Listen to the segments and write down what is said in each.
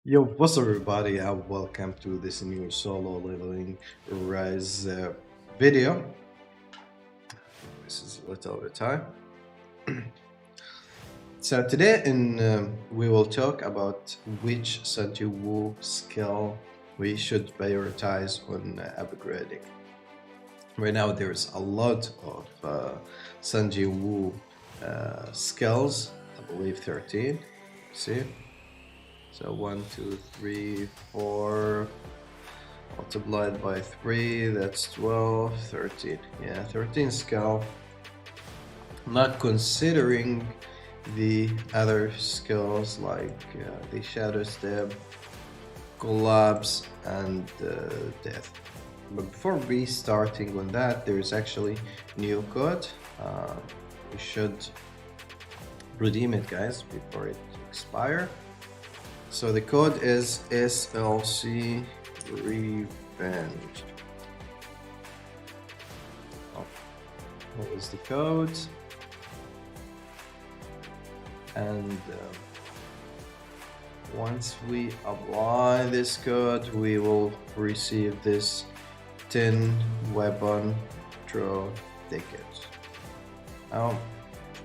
Yo, what's up everybody and welcome to this new solo leveling rise video. This is a little bit time. So today we will talk about which Jinwoo skill we should prioritize on upgrading. Right now there's a lot of Jinwoo skills, I believe 13, see? So 1, 2, 3, 4, multiplied by 3, that's 12, 13. Yeah, 13 scale. Not considering the other skills like the shadow step, collapse, and death. But before we starting on that, there's actually new code. We should redeem it, guys, before it expire. So the code is SLCREVENGE. Oh, what is the code? And once we apply this code, we will receive this 10 weapon draw tickets. Now,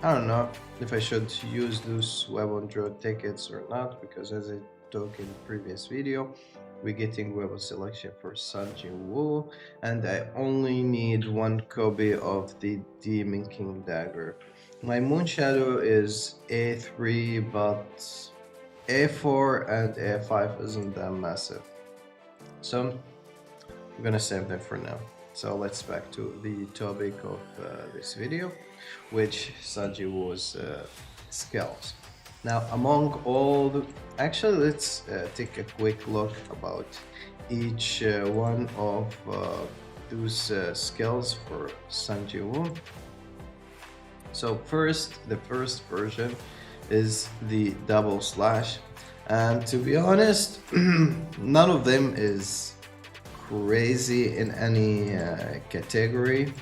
I don't know if I should use those weapon draw tickets or not, because as I talked in the previous video, we're getting weapon selection for Jinwoo, and I only need one copy of the Demon King Dagger. My Moon Shadow is A3, but A4 and A5 isn't that massive. So I'm gonna save them for now. So let's back to the topic of this video, which Jinwoo's skills. Now, among all the, actually, let's take a quick look about each one of those skills for Jinwoo. So first, the first version is the double slash, and to be honest, none of them is crazy in any category.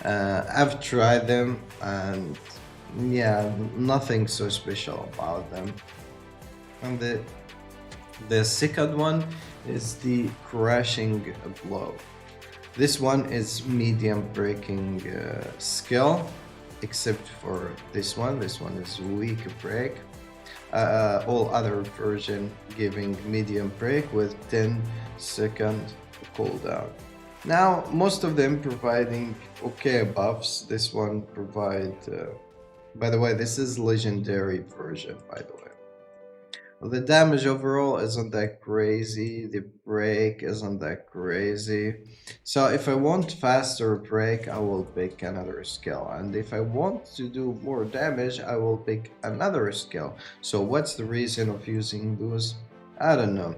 I've tried them and yeah, nothing so special about them. And the second one is the crashing blow. This one is medium breaking skill, except for this one. This one is weak break. All other version giving medium break with 10-second cooldown. Now, most of them providing okay buffs. This one provide, by the way, this is legendary version, by the way. The damage overall isn't that crazy, the break isn't that crazy. So if I want faster break, I will pick another skill. And if I want to do more damage, I will pick another skill. So what's the reason of using those? I don't know.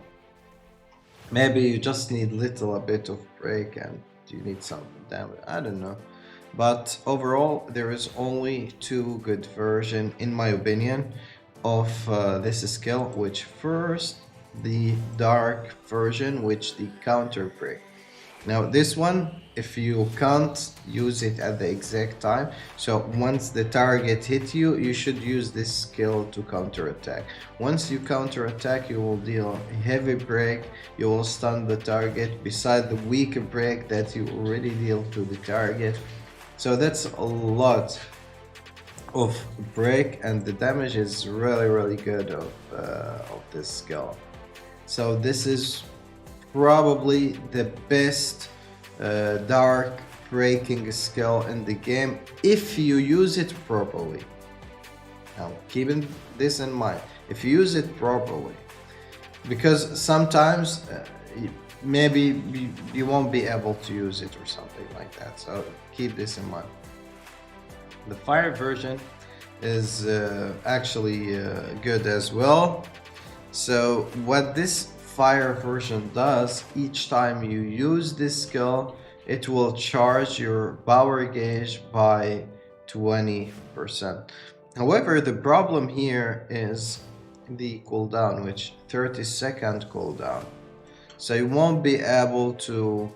Maybe you just need little a bit of break and you need some damage. I don't know. But overall, there is only two good version, in my opinion, of this skill. Which first, the dark version, which the counter break. Now this one, if you can't use it at the exact time, so once the target hit you, you should use this skill to counter attack. Once you counter attack, you will deal a heavy break, you will stun the target beside the weak break that you already deal to the target. So that's a lot of break, and the damage is really good of this skill. So this is probably the best dark breaking skill in the game if you use it properly. Now, keeping this in mind, if you use it properly, because sometimes maybe you won't be able to use it or something like that. So keep this in mind. The fire version is actually good as well. So what this fire version does, each time you use this skill, it will charge your power gauge by 20%. However, the problem here is the cooldown, which 30-second cooldown. So you won't be able to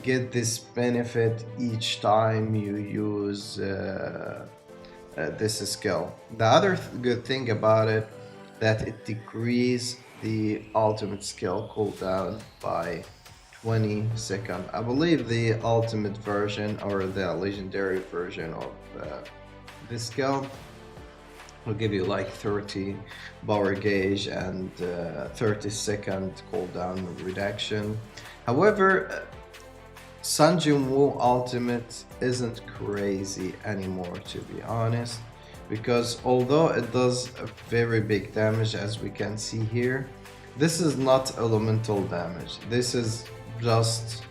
get this benefit each time you use this skill. The other good thing about it that it decreases the ultimate skill cooldown by 20 seconds. I believe the ultimate version or the legendary version of this skill will give you like 30 power gauge and 30-second cooldown reduction. However, Jinwoo Ultimate isn't crazy anymore, to be honest, because although it does a very big damage, as we can see here, this is not elemental damage. This is just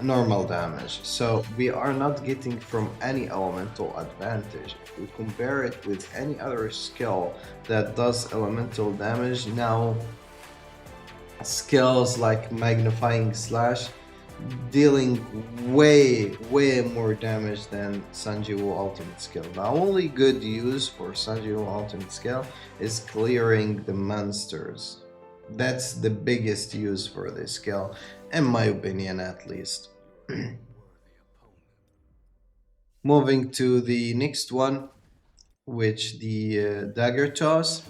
normal damage. So we are not getting from any elemental advantage. If we compare it with any other skill that does elemental damage, now skills like magnifying slash dealing way more damage than Sanjiwoo ultimate skill. The only good use for Sanjiwoo ultimate skill is clearing the monsters. That's the biggest use for this skill, in my opinion at least. Moving to the next one, which the Dagger Toss.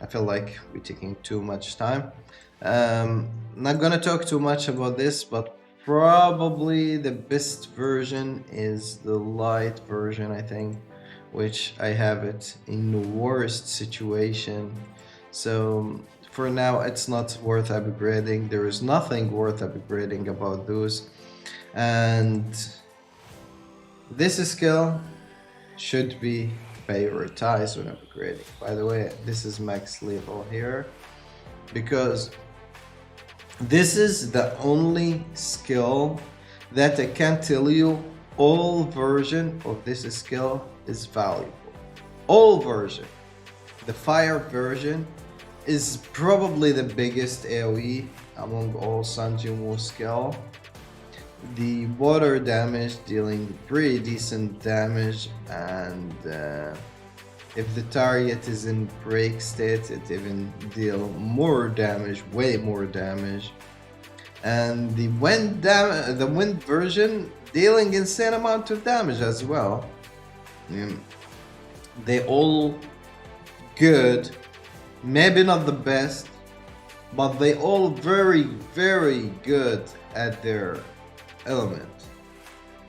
I feel like we're taking too much time. Not gonna talk too much about this, but probably the best version is the light version, I think, which I have it in the worst situation. So for now, it's not worth upgrading. There is nothing worth upgrading about those. And this skill should be prioritized when upgrading. By the way, this is max level here because this is the only skill that I can tell you all version of this skill is valuable. All version. The fire version is probably the biggest AoE among all Sanjiwoo skill. The water damage dealing pretty decent damage, and if the target is in break state, it even deal more damage, way more damage. And the wind version dealing insane amount of damage as well. They all good, maybe not the best, but they all very good at their element.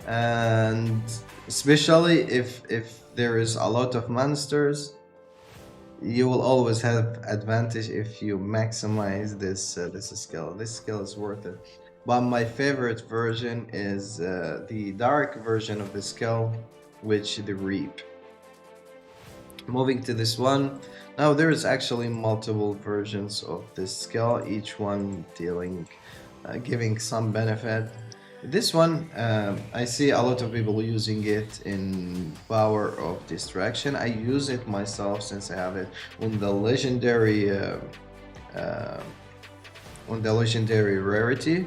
And especially if there is a lot of monsters, you will always have advantage if you maximize this skill. This skill is worth it. But my favorite version is the dark version of the skill, which the Reap. Moving to this one, now there is actually multiple versions of this skill, each one dealing, giving some benefit. This one, I see a lot of people using it in Power of Distraction. I use it myself since I have it on the legendary rarity.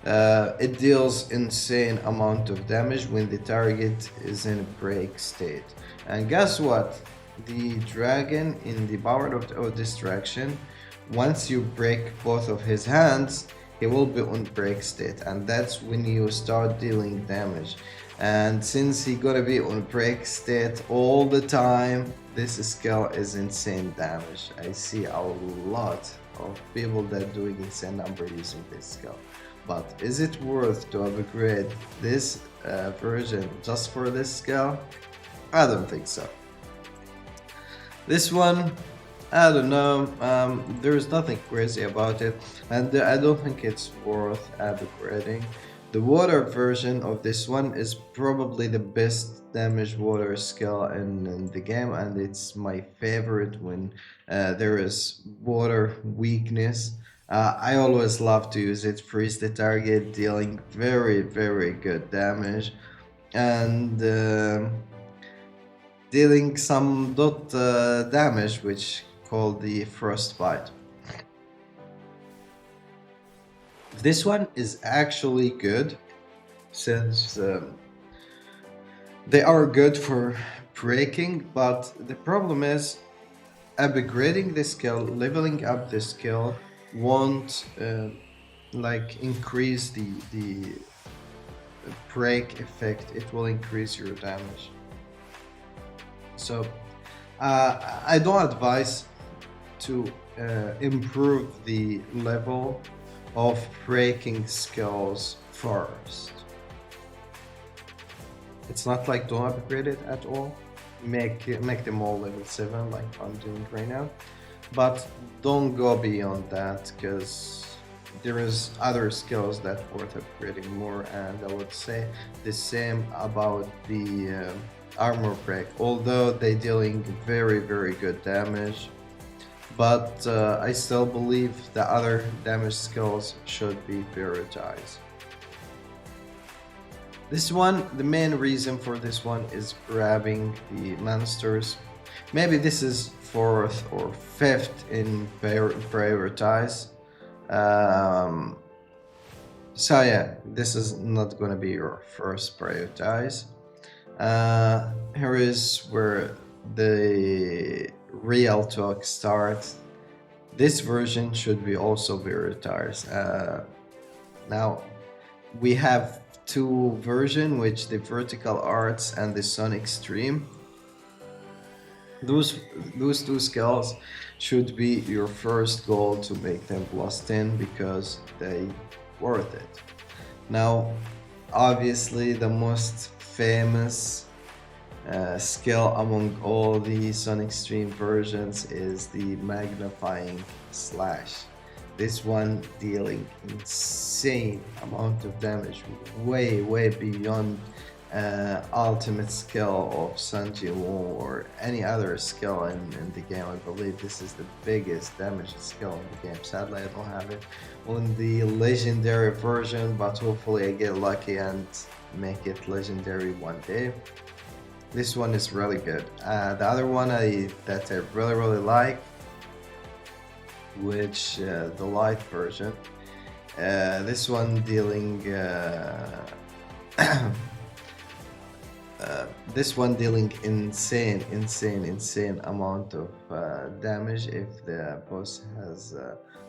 It deals insane amount of damage when the target is in break state. And guess what? The dragon in the Power of Distraction, once you break both of his hands, he will be on break state, and that's when you start dealing damage. And since he gonna be on break state all the time, this skill is insane damage. I see a lot of people that doing insane number using this skill. But is it worth to upgrade this version just for this skill? I don't think so. This one, I don't know, there's nothing crazy about it, and I don't think it's worth upgrading. The water version of this one is probably the best damage water skill in the game, and it's my favorite when there is water weakness. I always love to use it, freeze the target, dealing very good damage, and dealing some dot damage, which called the frostbite. This one is actually good since they are good for breaking, but the problem is upgrading the skill, leveling up the skill won't like increase the break effect. It will increase your damage. So I don't advise to improve the level of breaking skills first. It's not like don't upgrade it at all. Make them all level 7 like I'm doing right now. But don't go beyond that, because there is other skills that worth upgrading more, and I would say the same about the armor break, although they're dealing very good damage. But I still believe the other damage skills should be prioritized. This one, the main reason for this one is grabbing the monsters. Maybe this is 4th or 5th in prioritize. So yeah, this is not gonna be your first prioritize. Here is where the real talk starts. This version should be also prioritized. Now we have two versions, which the vertical arts and the sonic stream. Those two skills should be your first goal to make them +10, because they worth it. Now obviously the most famous skill among all the sonic stream versions is the magnifying slash. This one dealing insane amount of damage, way beyond ultimate skill of Jinwoo or any other skill in the game. I believe this is the biggest damage skill in the game. Sadly, I don't have it on the legendary version, but hopefully I get lucky and make it legendary one day. This one is really good. The other one that I really like, which the light version. This one dealing insane amount of damage if the boss has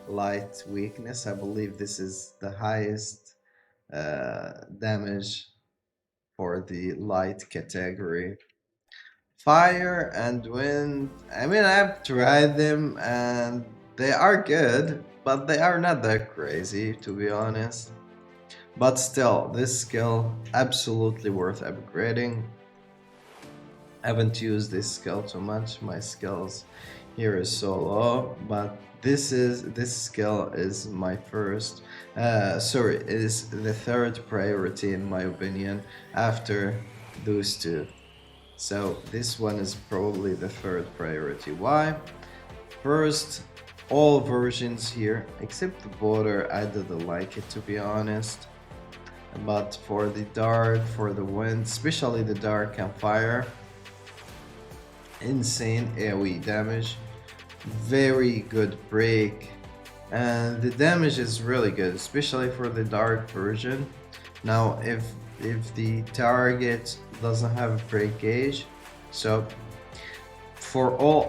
light weakness. I believe this is the highest damage for the light category. Fire and wind, I mean, I've tried them and they are good, but they are not that crazy, to be honest. But still, this skill absolutely worth upgrading. I haven't used this skill too much. My skills here is so low, but this skill is my first. Is the third priority in my opinion after those two. So this one is probably the third priority. Why? First, all versions here except the border, I didn't like it, to be honest. But for the dark, for the wind, especially the dark and fire, insane AoE damage, very good break, and the damage is really good, especially for the dark version. Now if the target doesn't have a break gauge, so for all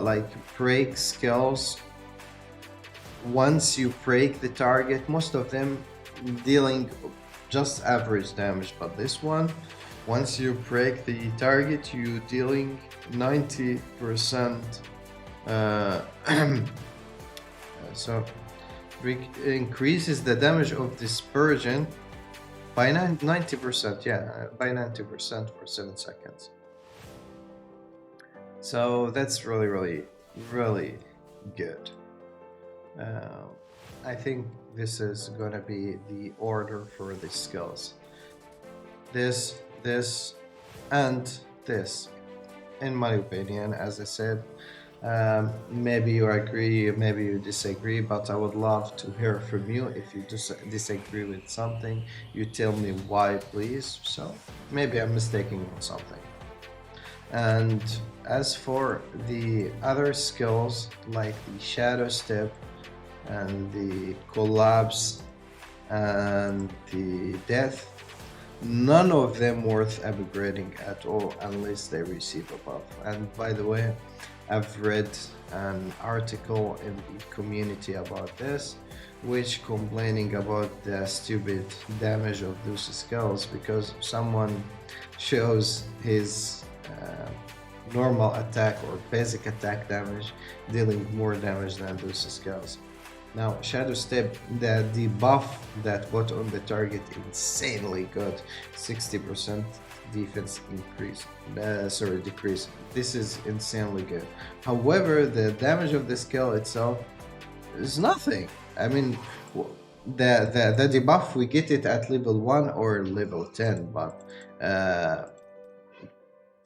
like break skills, once you break the target, most of them dealing just average damage, but this one, once you break the target, you dealing 90%. So increases the damage of dispersion by 90%. Yeah, by 90% for 7 seconds. So that's really good. I think this is gonna be the order for the skills. This, and this, in my opinion. As I said, maybe you agree, maybe you disagree, but I would love to hear from you. If you disagree with something, you tell me why, please. So maybe I'm mistaken on something. And as for the other skills like the shadow step and the collapse and the death, none of them worth upgrading at all unless they receive a buff. And by the way, I've read an article in the community about this, which complaining about the stupid damage of those skills, because someone shows his normal attack or basic attack damage, dealing more damage than those skills. Now, Shadow Step, the debuff that put on the target, insanely good. 60% defense increase. Decrease. This is insanely good. However, the damage of the skill itself is nothing. I mean, the debuff, we get it at level 1 or level 10, but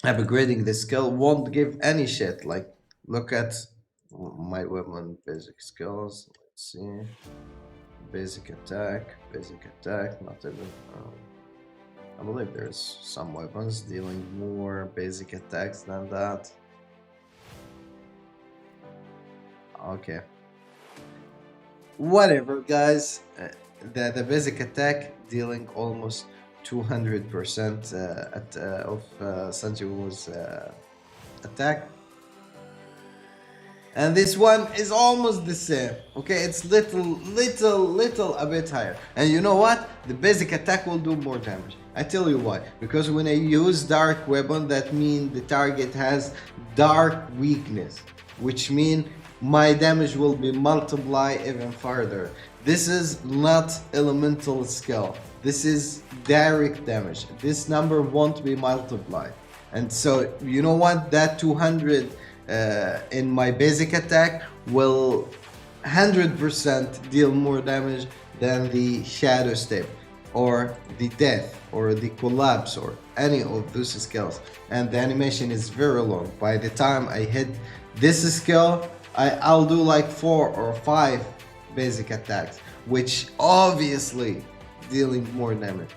upgrading the skill won't give any shit. Like, look at my weapon basic skills. Let's see. Basic attack, not even. I believe there's some weapons dealing more basic attacks than that. Okay. Whatever, guys. The basic attack dealing almost 200% of Sanjiwoo's attack. And this one is almost the same. Okay, it's little a bit higher. And you know what? The basic attack will do more damage. I tell you why. Because when I use dark weapon, that means the target has dark weakness, which means my damage will be multiplied even further. This is not elemental skill. This is direct damage. This number won't be multiplied. And so, you know what? That 200 in my basic attack will 100% deal more damage than the Shadow Step or the Death or the Collapse or any of those skills. And the animation is very long. By the time I hit this skill, I'll do like 4 or 5 basic attacks, which obviously dealing more damage.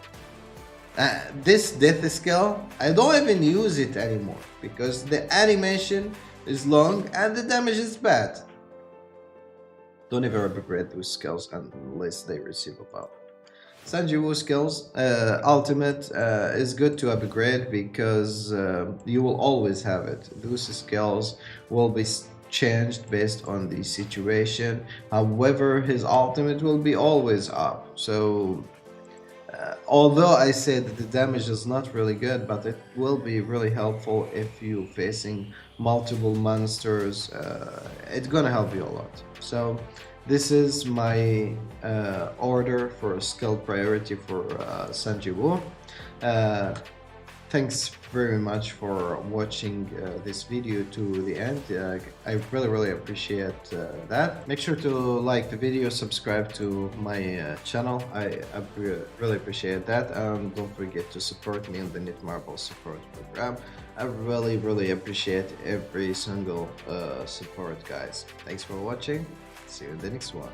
This death skill, I don't even use it anymore because the animation is long and the damage is bad. Don't ever upgrade those skills unless they receive a buff. Sanjiwoo skills, ultimate is good to upgrade because you will always have it. Those skills will be changed based on the situation. However, his ultimate will be always up. So although I said that the damage is not really good, but it will be really helpful if you facing multiple monsters. It's gonna help you a lot. So this is my order for skill priority for Sanjiwoo. Thanks very much for watching this video to the end. I really appreciate that. Make sure to like the video, subscribe to my channel. I really appreciate that. Don't forget to support me in the Knit Marble support program. I really appreciate every single support, guys. Thanks for watching. See you in the next one.